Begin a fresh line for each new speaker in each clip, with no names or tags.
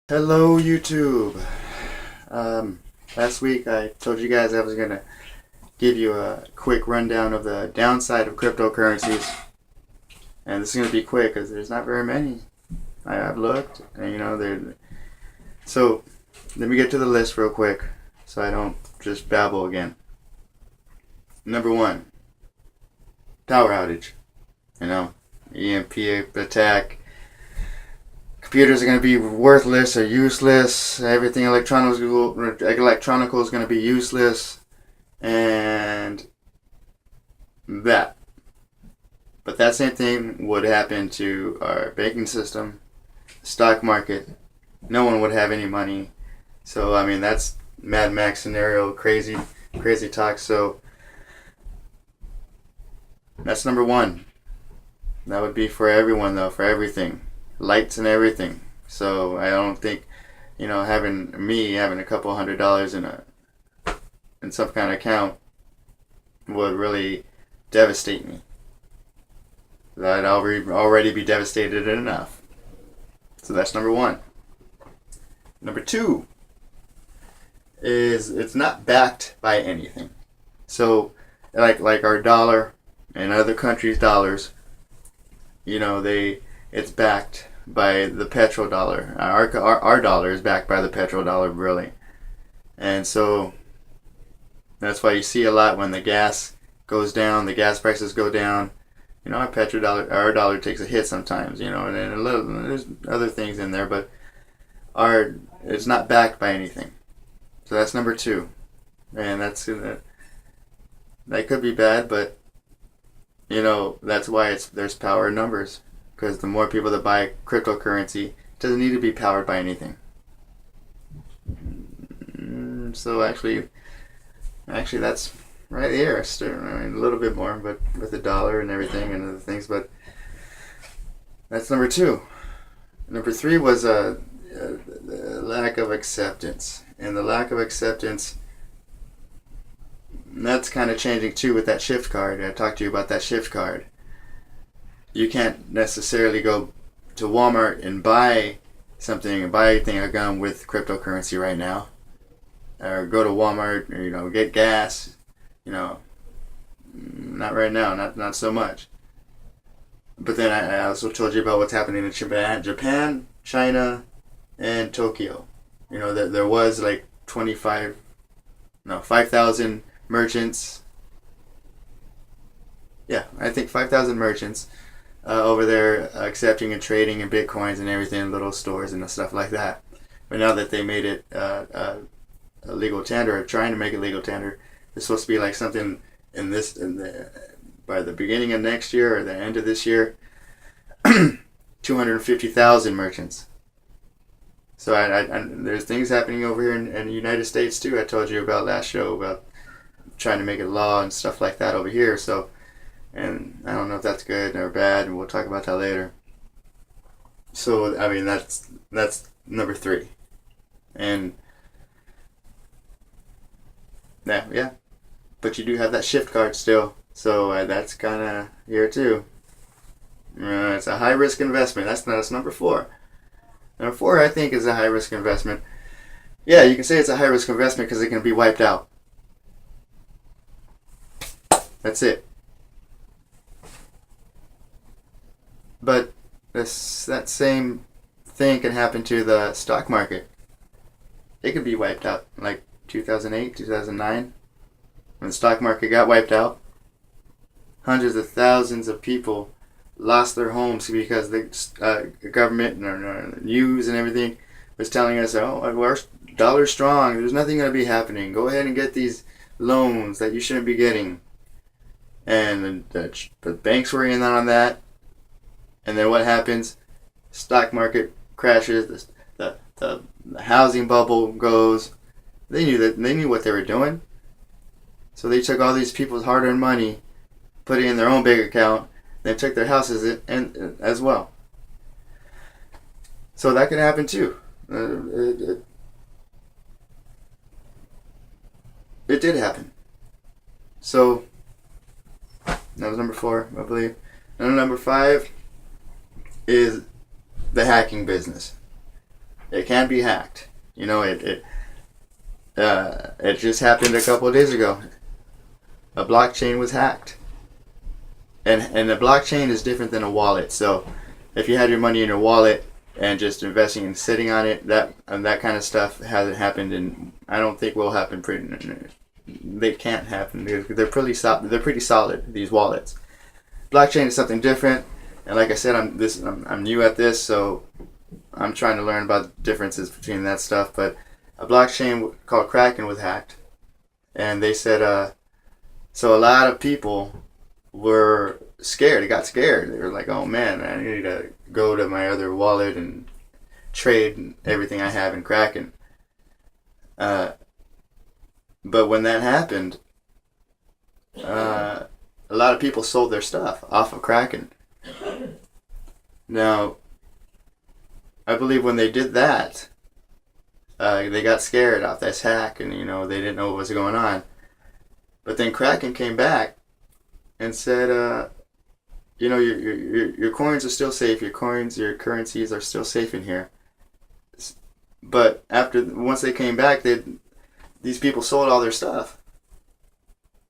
Hello, YouTube. Last week I told you guys I was going to give you a quick rundown of the downside of cryptocurrencies. And this is going to be quick because there's not very many. I've looked, and so let me get to the list real quick so I don't just babble again. Number one, power outage. EMP attack. Computers are going to be worthless or useless. Everything electronical is going to be useless, and that. But that same thing would happen to our banking system, stock market. No one would have any money. So that's Mad Max scenario, crazy talk. So that's number one. That would be for everyone though, for everything. Lights and everything. So I don't think, having a couple $100 in some kind of account would really devastate me. I'd already be devastated enough. So that's number one. Number two is it's not backed by anything. So like our dollar and other countries' dollars, it's backed by the petrodollar. Our dollar is backed by the petrodollar, really. And so that's why you see a lot when the gas goes down, the gas prices go down. Our dollar takes a hit sometimes, and then there's other things in there, but it's not backed by anything. So that's number two. And that could be bad, but that's why there's power in numbers. Because the more people that buy cryptocurrency, it doesn't need to be powered by anything. So actually that's right here. A little bit more, but with the dollar and everything and other things. But that's number two. Number three was the lack of acceptance, and the lack of acceptance. That's kind of changing too with that shift card. I talked to you about that shift card. You can't necessarily go to Walmart and buy a gun with cryptocurrency right now, or go to Walmart, or get gas. Not right now, not so much. But then I also told you about what's happening in Japan, China, and Tokyo. There was like 5,000 merchants. Yeah, I think 5,000 merchants over there accepting and trading in bitcoins and everything, little stores and stuff like that. But now that they made it a legal tender, or trying to make it legal tender, it's supposed to be like something by the beginning of next year or the end of this year, 250,000 merchants. So there's things happening over here in the United States too. I told you about last show about trying to make it law and stuff like that over here. So. And I don't know if that's good or bad, and we'll talk about that later. So that's number three, and yeah. But you do have that shift card still, so that's kind of here too. It's a high risk investment. That's number four. Number four, I think, is a high risk investment. Yeah, you can say it's a high risk investment because it can be wiped out. That's it. But that same thing can happen to the stock market. It could be wiped out, like 2008, 2009, when the stock market got wiped out. Hundreds of thousands of people lost their homes because the government and news and everything was telling us, oh, our dollar's strong. There's nothing going to be happening. Go ahead and get these loans that you shouldn't be getting. And the banks were in on that. And then what happens? Stock market crashes. The housing bubble goes. They knew what they were doing. So they took all these people's hard-earned money, put it in their own bank account, then took their houses and as well. So that can happen too. It did happen. So that was number four, I believe. And number five is the hacking business. It can be hacked. You know, it just happened a couple of days ago. A blockchain was hacked, and a blockchain is different than a wallet. So, if you had your money in your wallet and just investing and sitting on it, that kind of stuff hasn't happened, and I don't think will happen. They can't happen. They're pretty solid. They're pretty solid. These wallets. Blockchain is something different, and like I said, I'm new at this, so I'm trying to learn about the differences between that stuff. But a blockchain called Kraken was hacked, and they said so a lot of people were scared. They got scared. They were like, "Oh man, I need to go to my other wallet and trade everything I have in Kraken." But when that happened, a lot of people sold their stuff off of Kraken. Now, I believe when they did that, they got scared off this hack, and they didn't know what was going on. But then Kraken came back and said, your coins are still safe. Your currencies are still safe in here. But once they came back, these people sold all their stuff.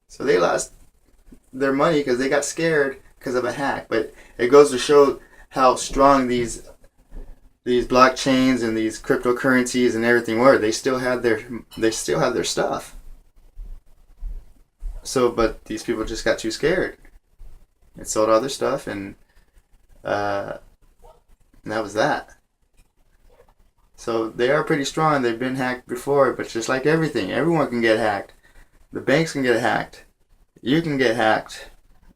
So they lost their money because they got scared because of a hack. But it goes to show how strong these blockchains and these cryptocurrencies and everything were. They still had their stuff. So, but these people just got too scared and sold all their stuff, and that was that. So they are pretty strong. They've been hacked before, but just like everything, everyone can get hacked. The banks can get hacked. You can get hacked.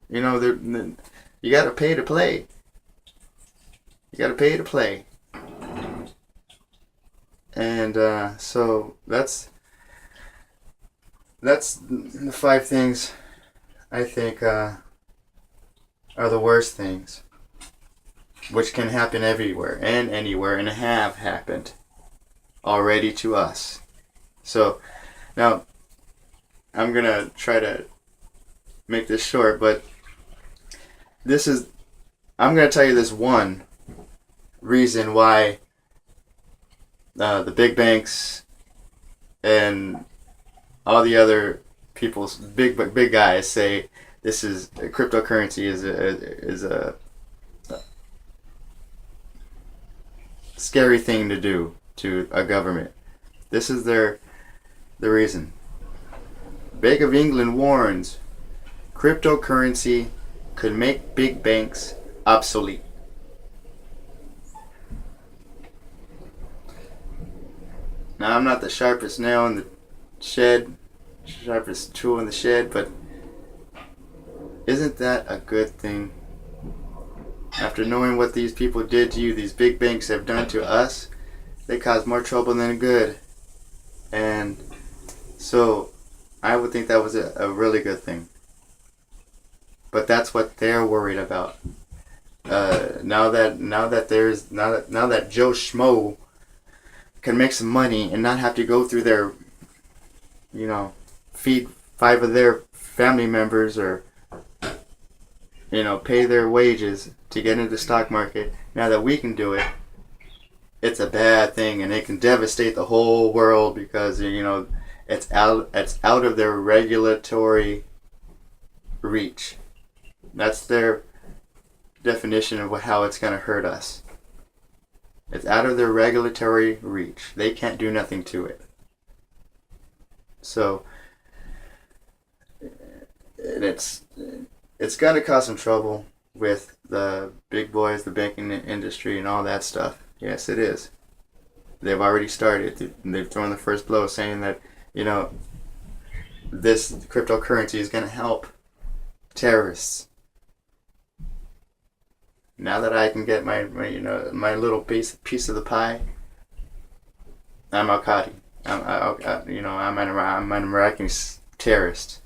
You got to pay to play. You got to pay to play. And so that's the 5 things I think are the worst things, which can happen everywhere and anywhere, and have happened already to us. So now I'm gonna try to make this short, but I'm gonna tell you this one reason why the big banks and all the other big guys say this is cryptocurrency is a scary thing to do to a government. This is the reason. Bank of England warns cryptocurrency could make big banks obsolete. Now, I'm not the sharpest nail in the sharpest tool in the shed, but isn't that a good thing? After knowing what these people did to you, these big banks have done to us, they caused more trouble than good. And so I would think that was a really good thing. But that's what they're worried about. Now that Joe Schmo can make some money and not have to go through their, feed 5 of their family members or, pay their wages to get into the stock market. Now that we can do it, it's a bad thing, and it can devastate the whole world because it's out of their regulatory reach. That's their definition of how it's going to hurt us. It's out of their regulatory reach. They can't do nothing to it. So, and it's going to cause some trouble with the big boys, the banking industry, and all that stuff. Yes, it is. They've already started. They've thrown the first blow, saying that this cryptocurrency is going to help terrorists. Now that I can get my little piece of the pie, I'm Al-Qadi. I'm an Iraqi terrorist.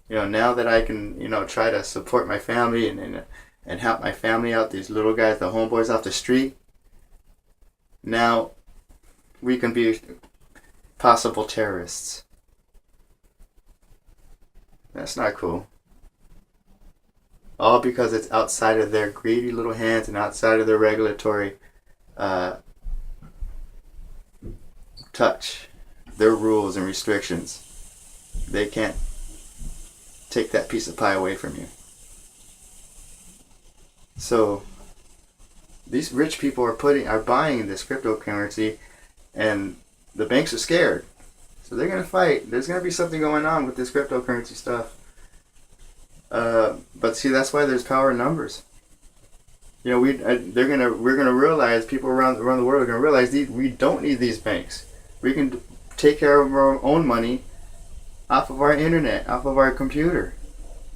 Now that I can try to support my family and help my family out, these little guys, the homeboys off the street. Now we can be possible terrorists. That's not cool. All because it's outside of their greedy little hands and outside of their regulatory touch their rules and restrictions. They can't take that piece of pie away from you. So these rich people are buying this cryptocurrency, and the banks are scared. So they're gonna fight. There's gonna be something going on with this cryptocurrency stuff. But see, that's why there's power in numbers. You know, we're gonna realize, people around the world are gonna realize we don't need these banks. We can take care of our own money off of our internet, off of our computer.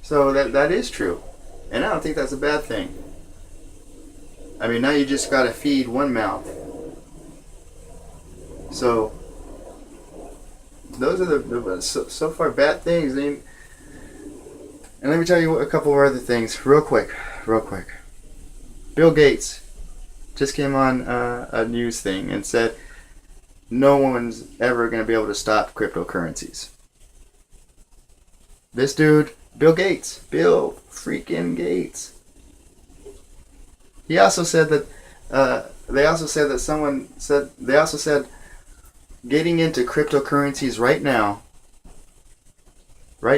So that is true, and I don't think that's a bad thing. I mean, now you just gotta feed one mouth. So those are the so far bad things. And let me tell you a couple of other things real quick. Bill Gates just came on a news thing and said no one's ever going to be able to stop cryptocurrencies. This dude, Bill freaking Gates. He also said that they also said getting into cryptocurrencies right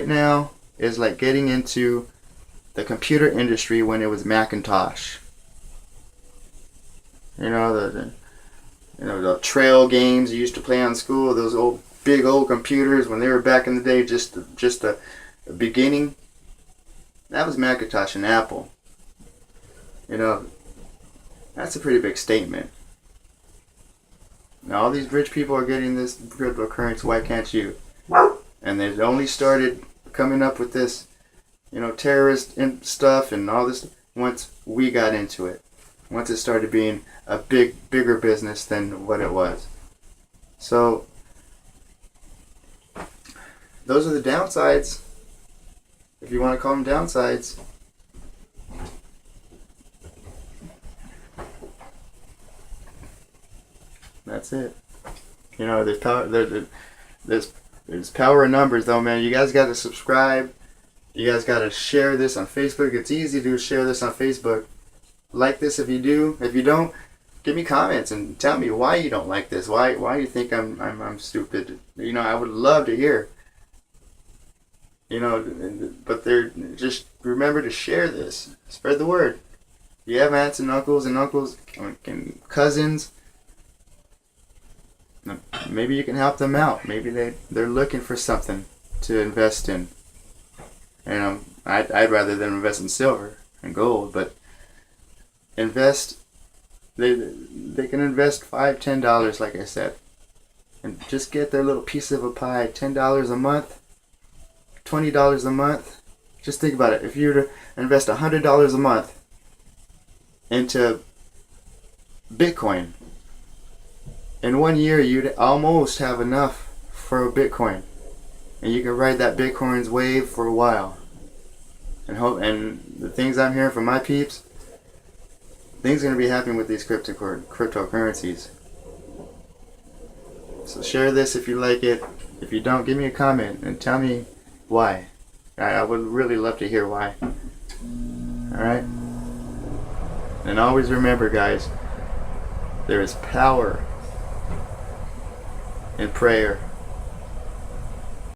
now is like getting into the computer industry when it was Macintosh. You know, the trail games you used to play on school, those big old computers when they were back in the day, just the beginning. That was Macintosh and Apple. You know, that's a pretty big statement. Now all these rich people are getting this cryptocurrency, why can't you? And they only started coming up with this, you know, terrorist stuff and all this once we got into it. Once it started being a bigger business than what it was. So those are the downsides, if you want to call them downsides. That's it. You know, there's power. There's power in numbers, though, man. You guys got to subscribe. You guys got to share this on Facebook. It's easy to share this on Facebook. Like this if you do. If you don't, give me comments and tell me why you don't like this. Why you think I'm stupid. You know, I would love to hear. You know, but just remember to share this. Spread the word. You have aunts and uncles and cousins. Maybe you can help them out. Maybe they're looking for something to invest in. You know, I'd rather them invest in silver and gold, but invest. They can invest $5-10, like I said, and just get their little piece of a pie. $10 a month, $20 a month. Just think about it. If you were to invest $100 a month into Bitcoin, in 1 year you'd almost have enough for a Bitcoin, and you can ride that Bitcoin's wave for a while. And the things I'm hearing from my peeps, things are going to be happening with these cryptocurrencies. So share this if you like it. If you don't, give me a comment and tell me why. I would really love to hear why. Alright? And always remember, guys, there is power in prayer.